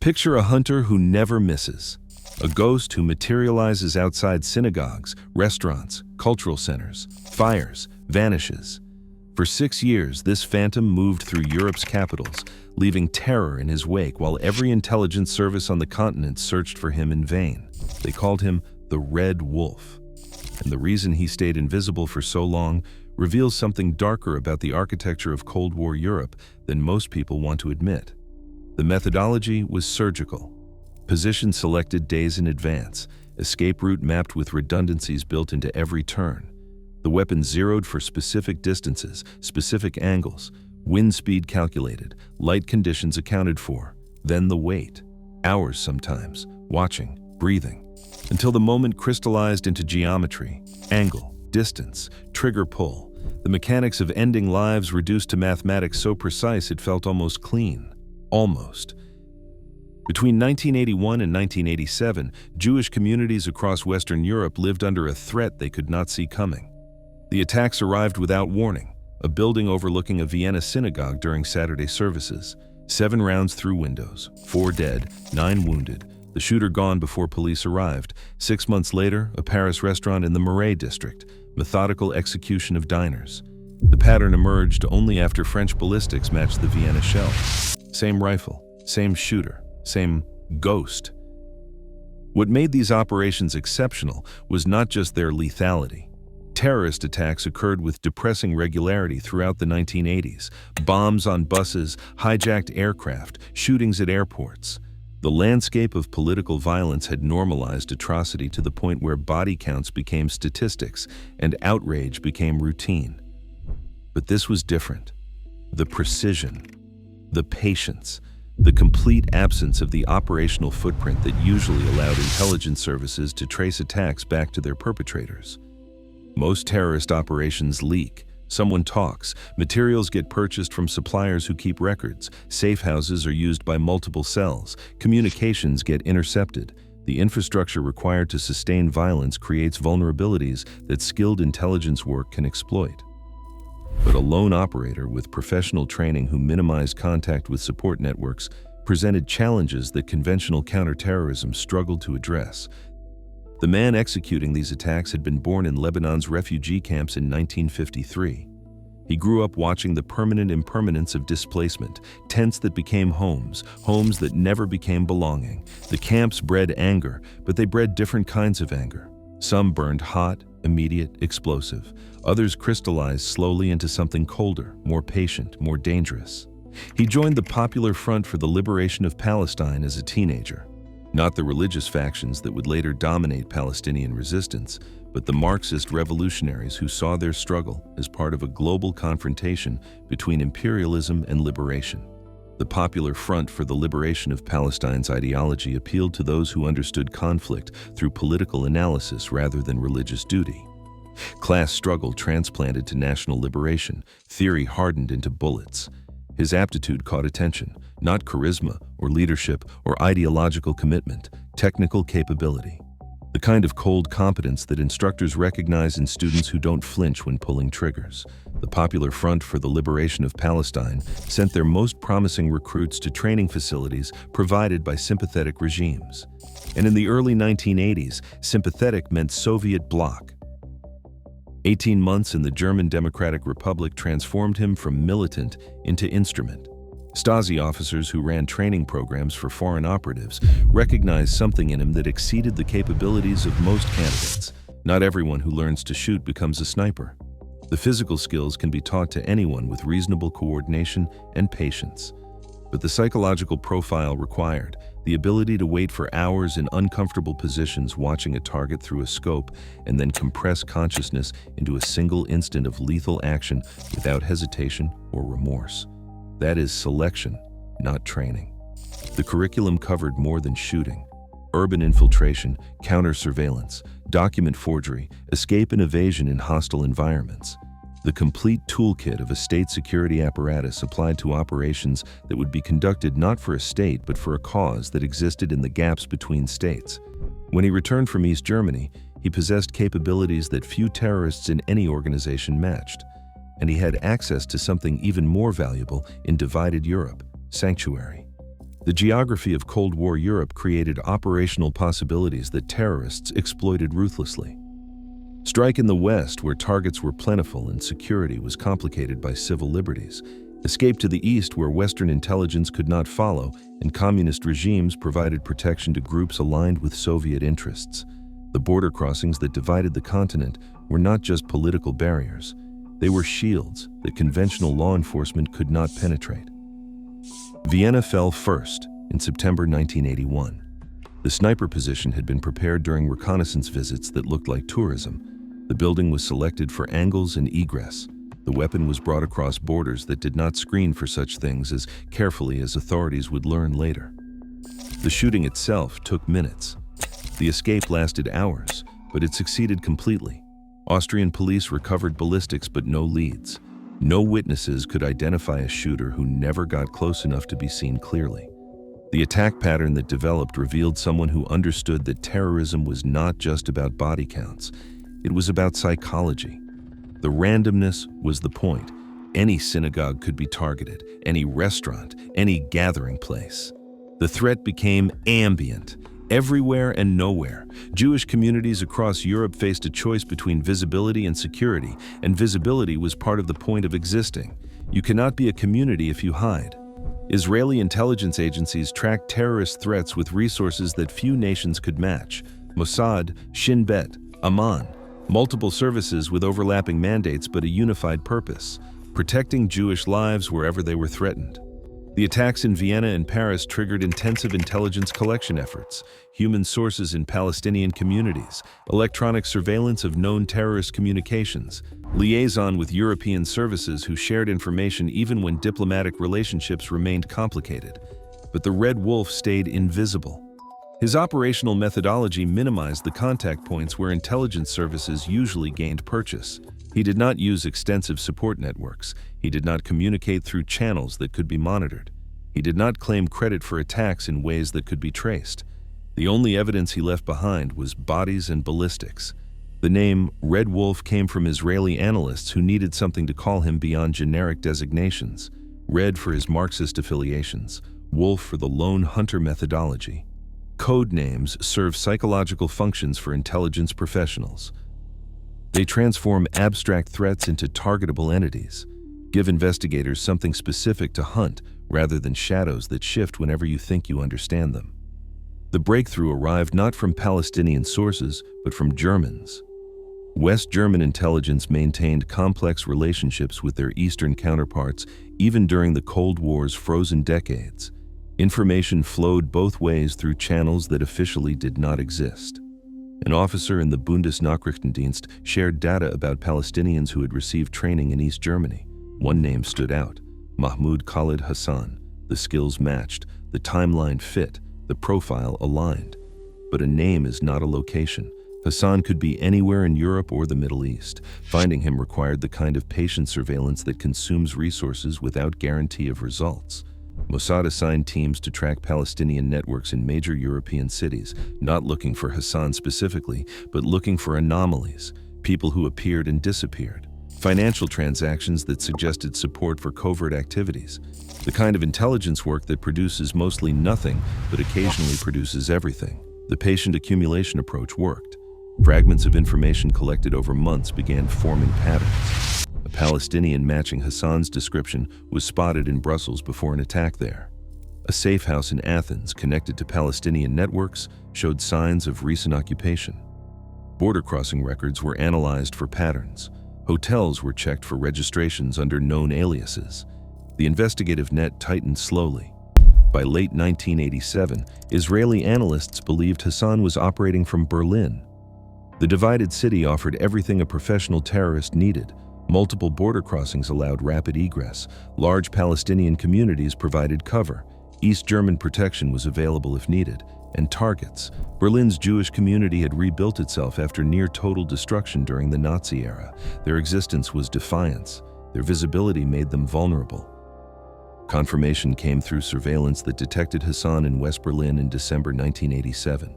Picture a hunter who never misses, a ghost who materializes outside synagogues, restaurants, cultural centers, fires, vanishes. For 6 years, this phantom moved through Europe's capitals, leaving terror in his wake while every intelligence service on the continent searched for him in vain. They called him the Red Wolf. And the reason he stayed invisible for so long reveals something darker about the architecture of Cold War Europe than most people want to admit. The methodology was surgical. Position selected days in advance, escape route mapped with redundancies built into every turn. The weapon zeroed for specific distances, specific angles, wind speed calculated, light conditions accounted for, then the wait. Hours sometimes, watching, breathing, until the moment crystallized into geometry, angle, distance, trigger pull. The mechanics of ending lives reduced to mathematics so precise it felt almost clean. Almost. Between 1981 and 1987, Jewish communities across Western Europe lived under a threat they could not see coming. The attacks arrived without warning, a building overlooking a Vienna synagogue during Saturday services. 7 rounds through windows, 4 dead, 9 wounded. The shooter gone before police arrived. 6 months later, a Paris restaurant in the Marais district, methodical execution of diners. The pattern emerged only after French ballistics matched the Vienna shell. Same rifle, same shooter, same ghost. What made these operations exceptional was not just their lethality. Terrorist attacks occurred with depressing regularity throughout the 1980s. Bombs on buses, hijacked aircraft, shootings at airports. The landscape of political violence had normalized atrocity to the point where body counts became statistics and outrage became routine. But this was different. The precision, the patience, the complete absence of the operational footprint that usually allowed intelligence services to trace attacks back to their perpetrators. Most terrorist operations leak. Someone talks. Materials get purchased from suppliers who keep records. Safe houses are used by multiple cells. Communications get intercepted. The infrastructure required to sustain violence creates vulnerabilities that skilled intelligence work can exploit. But a lone operator with professional training who minimized contact with support networks presented challenges that conventional counterterrorism struggled to address. The man executing these attacks had been born in Lebanon's refugee camps in 1953. He grew up watching the permanent impermanence of displacement, tents that became homes, homes that never became belonging. The camps bred anger, but they bred different kinds of anger. Some burned hot, immediate, explosive. Others crystallized slowly into something colder, more patient, more dangerous. He joined the Popular Front for the Liberation of Palestine as a teenager. Not the religious factions that would later dominate Palestinian resistance, but the Marxist revolutionaries who saw their struggle as part of a global confrontation between imperialism and liberation. The Popular Front for the Liberation of Palestine's ideology appealed to those who understood conflict through political analysis rather than religious duty. Class struggle transplanted to national liberation, theory hardened into bullets. His aptitude caught attention, not charisma or leadership or ideological commitment, technical capability. The kind of cold competence that instructors recognize in students who don't flinch when pulling triggers. The Popular Front for the Liberation of Palestine sent their most promising recruits to training facilities provided by sympathetic regimes. And in the early 1980s, sympathetic meant Soviet bloc. 18 months in the German Democratic Republic transformed him from militant into instrument. Stasi officers who ran training programs for foreign operatives recognized something in him that exceeded the capabilities of most candidates. Not everyone who learns to shoot becomes a sniper. The physical skills can be taught to anyone with reasonable coordination and patience. But the psychological profile required, the ability to wait for hours in uncomfortable positions watching a target through a scope and then compress consciousness into a single instant of lethal action without hesitation or remorse. That is selection, not training. The curriculum covered more than shooting. Urban infiltration, counter-surveillance, document forgery, escape and evasion in hostile environments. The complete toolkit of a state security apparatus applied to operations that would be conducted not for a state but for a cause that existed in the gaps between states. When he returned from East Germany, he possessed capabilities that few terrorists in any organization matched. And he had access to something even more valuable in divided Europe, sanctuary. The geography of Cold War Europe created operational possibilities that terrorists exploited ruthlessly. Strike in the West, where targets were plentiful and security was complicated by civil liberties. Escape to the East, where Western intelligence could not follow, and communist regimes provided protection to groups aligned with Soviet interests. The border crossings that divided the continent were not just political barriers. They were shields that conventional law enforcement could not penetrate. Vienna fell first in September 1981. The sniper position had been prepared during reconnaissance visits that looked like tourism. The building was selected for angles and egress. The weapon was brought across borders that did not screen for such things as carefully as authorities would learn later. The shooting itself took minutes. The escape lasted hours, but it succeeded completely. Austrian police recovered ballistics but no leads. No witnesses could identify a shooter who never got close enough to be seen clearly. The attack pattern that developed revealed someone who understood that terrorism was not just about body counts. It was about psychology. The randomness was the point. Any synagogue could be targeted, any restaurant, any gathering place. The threat became ambient. Everywhere and nowhere, Jewish communities across Europe faced a choice between visibility and security, and visibility was part of the point of existing. You cannot be a community if you hide. Israeli intelligence agencies tracked terrorist threats with resources that few nations could match. Mossad, Shin Bet, Amman, multiple services with overlapping mandates but a unified purpose, protecting Jewish lives wherever they were threatened. The attacks in Vienna and Paris triggered intensive intelligence collection efforts, human sources in Palestinian communities, electronic surveillance of known terrorist communications, liaison with European services who shared information even when diplomatic relationships remained complicated. But the Red Wolf stayed invisible. His operational methodology minimized the contact points where intelligence services usually gained purchase. He did not use extensive support networks. He did not communicate through channels that could be monitored. He did not claim credit for attacks in ways that could be traced. The only evidence he left behind was bodies and ballistics. The name Red Wolf came from Israeli analysts who needed something to call him beyond generic designations. Red for his Marxist affiliations, Wolf for the lone hunter methodology. Code names serve psychological functions for intelligence professionals. They transform abstract threats into targetable entities, give investigators something specific to hunt rather than shadows that shift whenever you think you understand them. The breakthrough arrived not from Palestinian sources, but from Germans. West German intelligence maintained complex relationships with their Eastern counterparts even during the Cold War's frozen decades. Information flowed both ways through channels that officially did not exist. An officer in the Bundesnachrichtendienst shared data about Palestinians who had received training in East Germany. One name stood out: Mahmud Khaled Hassan. The skills matched, the timeline fit, the profile aligned. But a name is not a location. Hassan could be anywhere in Europe or the Middle East. Finding him required the kind of patient surveillance that consumes resources without guarantee of results. Mossad assigned teams to track Palestinian networks in major European cities, not looking for Hassan specifically, but looking for anomalies, people who appeared and disappeared, financial transactions that suggested support for covert activities, the kind of intelligence work that produces mostly nothing, but occasionally produces everything. The patient accumulation approach worked. Fragments of information collected over months began forming patterns. A Palestinian matching Hassan's description was spotted in Brussels before an attack there. A safe house in Athens connected to Palestinian networks showed signs of recent occupation. Border crossing records were analyzed for patterns. Hotels were checked for registrations under known aliases. The investigative net tightened slowly. By late 1987, Israeli analysts believed Hassan was operating from Berlin. The divided city offered everything a professional terrorist needed. Multiple border crossings allowed rapid egress. Large Palestinian communities provided cover. East German protection was available if needed. And targets. Berlin's Jewish community had rebuilt itself after near-total destruction during the Nazi era. Their existence was defiance. Their visibility made them vulnerable. Confirmation came through surveillance that detected Hassan in West Berlin in December 1987.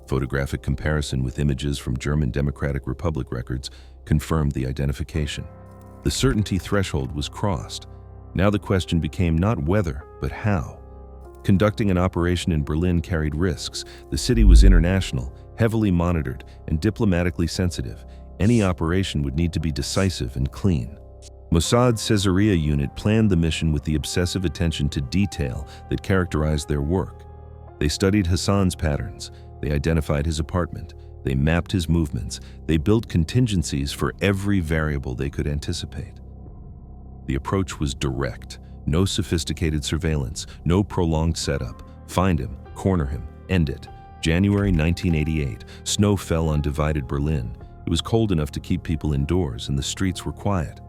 Photographic comparison with images from German Democratic Republic records confirmed the identification. The certainty threshold was crossed. Now the question became not whether, but how. Conducting an operation in Berlin carried risks. The city was international, heavily monitored, and diplomatically sensitive. Any operation would need to be decisive and clean. Mossad's Caesarea unit planned the mission with the obsessive attention to detail that characterized their work. They studied Hassan's patterns. They identified his apartment. They mapped his movements. They built contingencies for every variable they could anticipate. The approach was direct. No sophisticated surveillance, no prolonged setup. Find him, corner him, end it. January 1988, snow fell on divided Berlin. It was cold enough to keep people indoors, and the streets were quiet.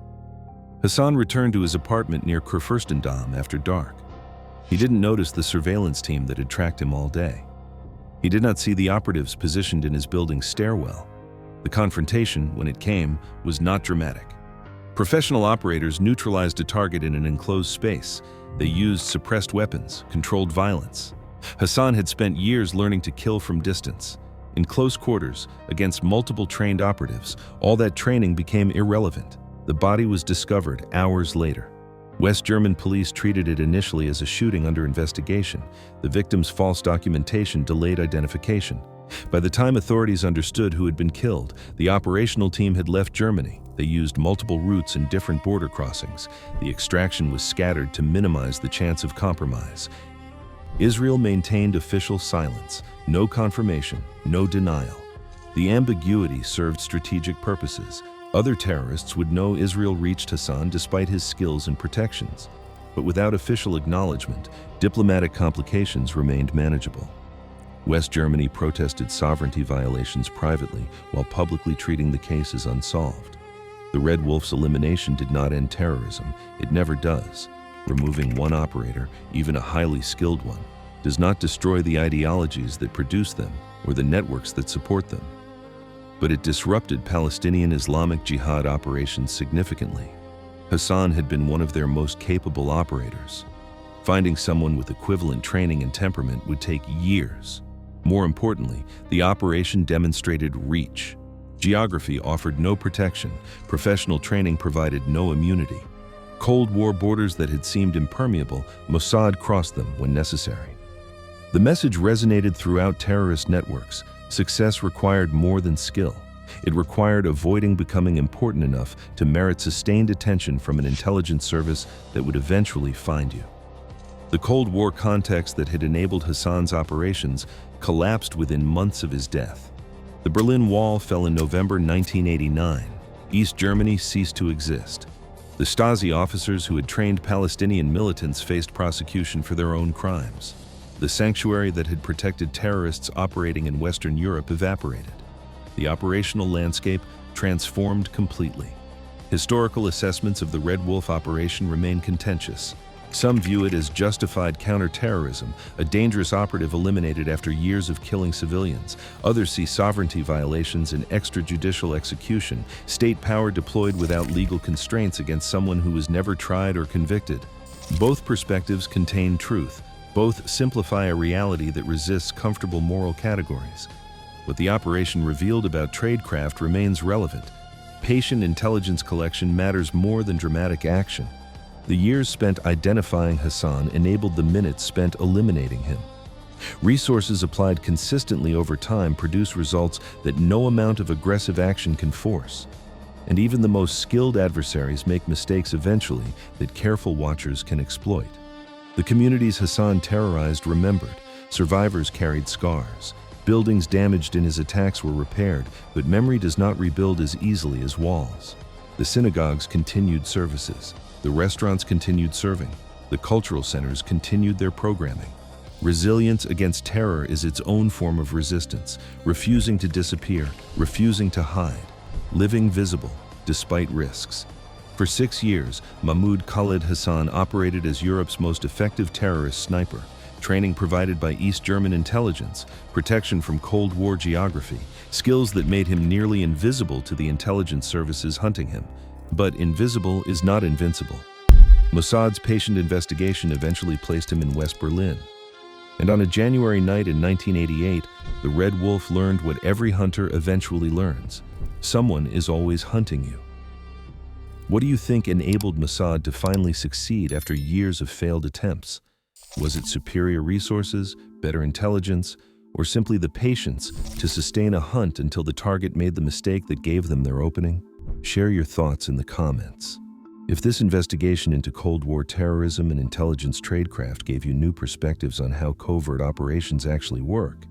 Hassan returned to his apartment near Kurfürstendamm after dark. He didn't notice the surveillance team that had tracked him all day. He did not see the operatives positioned in his building's stairwell. The confrontation, when it came, was not dramatic. Professional operators neutralized a target in an enclosed space. They used suppressed weapons, controlled violence. Hassan had spent years learning to kill from distance. In close quarters, against multiple trained operatives, all that training became irrelevant. The body was discovered hours later. West German police treated it initially as a shooting under investigation. The victim's false documentation delayed identification. By the time authorities understood who had been killed, the operational team had left Germany. They used multiple routes and different border crossings. The extraction was scattered to minimize the chance of compromise. Israel maintained official silence, no confirmation, no denial. The ambiguity served strategic purposes. Other terrorists would know Israel reached Hassan despite his skills and protections. But without official acknowledgement, diplomatic complications remained manageable. West Germany protested sovereignty violations privately while publicly treating the case as unsolved. The Red Wolf's elimination did not end terrorism. It never does. Removing one operator, even a highly skilled one, does not destroy the ideologies that produce them or the networks that support them. But it disrupted Palestinian Islamic Jihad operations significantly. Hassan had been one of their most capable operators. Finding someone with equivalent training and temperament would take years. More importantly, the operation demonstrated reach. Geography offered no protection. Professional training provided no immunity. Cold War borders that had seemed impermeable, Mossad crossed them when necessary. The message resonated throughout terrorist networks. Success required more than skill. It required avoiding becoming important enough to merit sustained attention from an intelligence service that would eventually find you. The Cold War context that had enabled Hassan's operations collapsed within months of his death. The Berlin Wall fell in November 1989. East Germany ceased to exist. The Stasi officers who had trained Palestinian militants faced prosecution for their own crimes. The sanctuary that had protected terrorists operating in Western Europe evaporated. The operational landscape transformed completely. Historical assessments of the Red Wolf operation remain contentious. Some view it as justified counterterrorism, a dangerous operative eliminated after years of killing civilians. Others see sovereignty violations and extrajudicial execution, state power deployed without legal constraints against someone who was never tried or convicted. Both perspectives contain truth. Both simplify a reality that resists comfortable moral categories. What the operation revealed about tradecraft remains relevant. Patient intelligence collection matters more than dramatic action. The years spent identifying Hassan enabled the minutes spent eliminating him. Resources applied consistently over time produce results that no amount of aggressive action can force. And even the most skilled adversaries make mistakes eventually that careful watchers can exploit. The communities Hassan terrorized remembered. Survivors carried scars. Buildings damaged in his attacks were repaired, but memory does not rebuild as easily as walls. The synagogues continued services. The restaurants continued serving. The cultural centers continued their programming. Resilience against terror is its own form of resistance, refusing to disappear, refusing to hide, living visible despite risks. For 6 years, Mahmud Khaled Hassan operated as Europe's most effective terrorist sniper. Training provided by East German intelligence, protection from Cold War geography, skills that made him nearly invisible to the intelligence services hunting him. But invisible is not invincible. Mossad's patient investigation eventually placed him in West Berlin. And on a January night in 1988, the Red Wolf learned what every hunter eventually learns. Someone is always hunting you. What do you think enabled Mossad to finally succeed after years of failed attempts? Was it superior resources, better intelligence, or simply the patience to sustain a hunt until the target made the mistake that gave them their opening? Share your thoughts in the comments. If this investigation into Cold War terrorism and intelligence tradecraft gave you new perspectives on how covert operations actually work,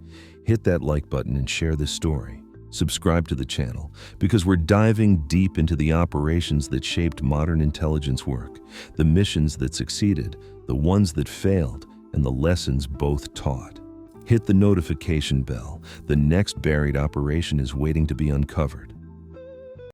hit that like button and share this story. Subscribe to the channel, because we're diving deep into the operations that shaped modern intelligence work, the missions that succeeded, the ones that failed, and the lessons both taught. Hit the notification bell. The next buried operation is waiting to be uncovered.